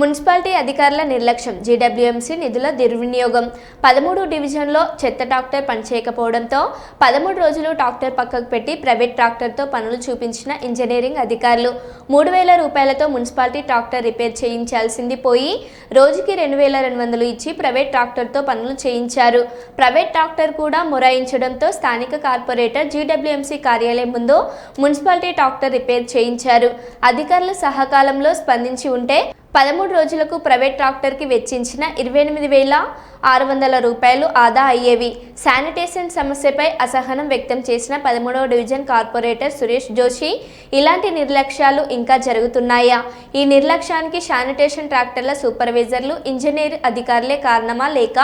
Municipality అధికారుల నిర్లక్ష్యం, GWMC నిధుల దుర్వినియోగం. 13 డివిజన్లో చెత్త ట్రాక్టర్ పనిచేయకపోవడంతో 13 రోజులు ట్రాక్టర్ పక్కకు పెట్టి ప్రైవేట్ ట్రాక్టర్తో పనులు చూపించిన ఇంజనీరింగ్ అధికారులు 3,000 రూపాయలతో మున్సిపాలిటీ ట్రాక్టర్ రిపేర్ చేయించాల్సింది పోయి రోజుకి 2,200 ఇచ్చి ప్రైవేట్ ట్రాక్టర్తో పనులు చేయించారు. ప్రైవేట్ ట్రాక్టర్ కూడా మొరాయించడంతో స్థానిక కార్పొరేటర్ జీడబ్ల్యూఎంసీ కార్యాలయం ముందు మున్సిపాలిటీ ట్రాక్టర్ రిపేర్ చేయించారు. అధికారుల సహకాలంలో స్పందించి ఉంటే 13 రోజులకు ప్రైవేట్ ట్రాక్టర్కి వెచ్చించిన 28,600 రూపాయలు ఆదా అయ్యేవి. శానిటేషన్ సమస్యపై అసహనం వ్యక్తం చేసిన 13వ డివిజన్ కార్పొరేటర్ సురేష్ జోషి, ఇలాంటి నిర్లక్ష్యాలు ఇంకా జరుగుతున్నాయా? ఈ నిర్లక్ష్యానికి శానిటేషన్ ట్రాక్టర్ల సూపర్వైజర్లు, ఇంజనీర్ అధికారులే కారణమా లేక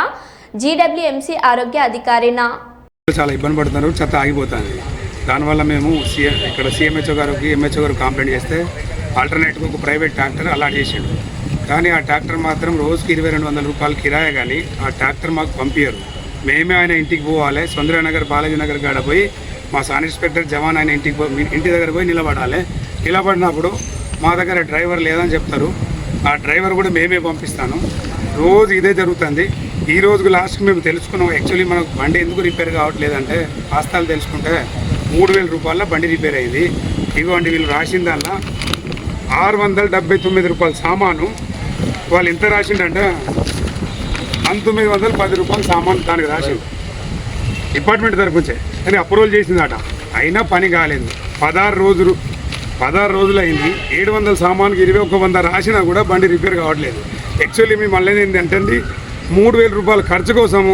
జీడబ్ల్యూఎంసీ ఆరోగ్య అధికారినా? చాలా ఇబ్బంది పడుతున్నారు, చెత్త ఆగిపోతుంది. దానివల్ల మేము ఇక్కడ సిఎంహెచ్ఓ గారికి ఎంహెచ్ఓ గారు కంప్లైంట్ చేస్తే ఆల్టర్నేట్గా ఒక ప్రైవేట్ ట్రాక్టర్ అలాట్ చేసాడు. కానీ ఆ ట్రాక్టర్ మాత్రం రోజుకి 2,200 రూపాయలు కిరాయి, కానీ ఆ ట్రాక్టర్ మాకు పంపించరు. మేమే ఆయన ఇంటికి పోవాలి, సుందరనగర్ బాలాజీ నగర్ కాడ పోయి మా సబ్ ఇన్స్పెక్టర్ జవాన్ ఆయన ఇంటి దగ్గర పోయి నిలబడాలి. నిలబడినప్పుడు మా దగ్గర డ్రైవర్ లేదని చెప్తారు. ఆ డ్రైవర్ కూడా మేమే పంపిస్తాను. రోజు ఇదే జరుగుతుంది. ఈ రోజుకు లాస్ట్కి మేము తెలుసుకున్నాం, యాక్చువల్లీ మనకు బండి ఎందుకు రిపేర్ కావట్లేదంటే వాస్తవాలు తెలుసుకుంటే 3,000 రూపాయల బండి రిపేర్ అయింది. ఇవ్వండి, వీళ్ళు రాసిన దానిలో 679 రూపాయల సామాను, వాళ్ళు ఎంత రాసిండంటే 910 రూపాయల సామాను దానికి రాసింది డిపార్ట్మెంట్ తరపుంచే. కానీ అప్రూవల్ చేసిందట, అయినా పని కాలేదు. 16 రోజులు అయింది. 700 సామాన్కి 2100 రాసినా కూడా బండి రిపేర్ కావట్లేదు. యాక్చువల్లీ మేము మళ్ళీ ఏంటంటే 3,000 రూపాయల ఖర్చు కోసము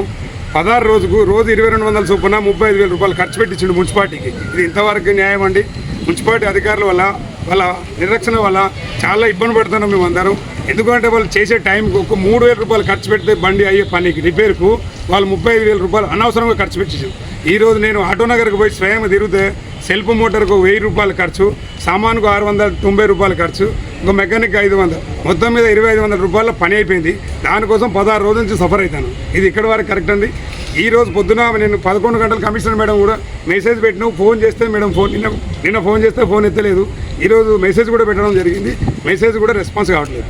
16 రోజుకు రోజు 2,200 చొప్పున 35,000 రూపాయలు ఖర్చు పెట్టించిండు మున్సిపాలిటీకి. ఇది ఇంతవరకు న్యాయం అండి? మున్సిపాలిటీ అధికారుల వల్ల, వాళ్ళ నిర్లక్ష్యం వల్ల చాలా ఇబ్బంది పడుతున్నాం మేము అందరం. ఎందుకంటే వాళ్ళు చేసే టైంకి ఒక 3,000 రూపాయలు ఖర్చు పెడితే బండి అయ్యే పనికి రిపేర్కు వాళ్ళు 35,000 రూపాయలు అనవసరంగా ఖర్చు పెట్టించారు. ఈరోజు నేను ఆటోనగర్కి పోయి స్వయంగా తిరిగితే సెల్ఫ్ మోటార్కు 1,000 రూపాయలు ఖర్చు, సామానుకు 690 రూపాయలు ఖర్చు, ఒక మెకానిక్ 500, మొత్తం మీద 2,500 రూపాయల పని అయిపోయింది. దానికోసం 16 రోజుల నుంచి సఫర్ అవుతాను. ఇది ఇక్కడ వరకు కరెక్ట్ అండి? ఈ రోజు పొద్దున నేను 11 గంటల కమిషనర్ మేడం కూడా మెసేజ్ పెట్టినావు, ఫోన్ చేస్తే మేడం నిన్న ఫోన్ చేస్తే ఫోన్ ఎత్తలేదు. ఈరోజు మెసేజ్ కూడా పెట్టడం జరిగింది, మెసేజ్ కూడా రెస్పాన్స్ కావట్లేదు.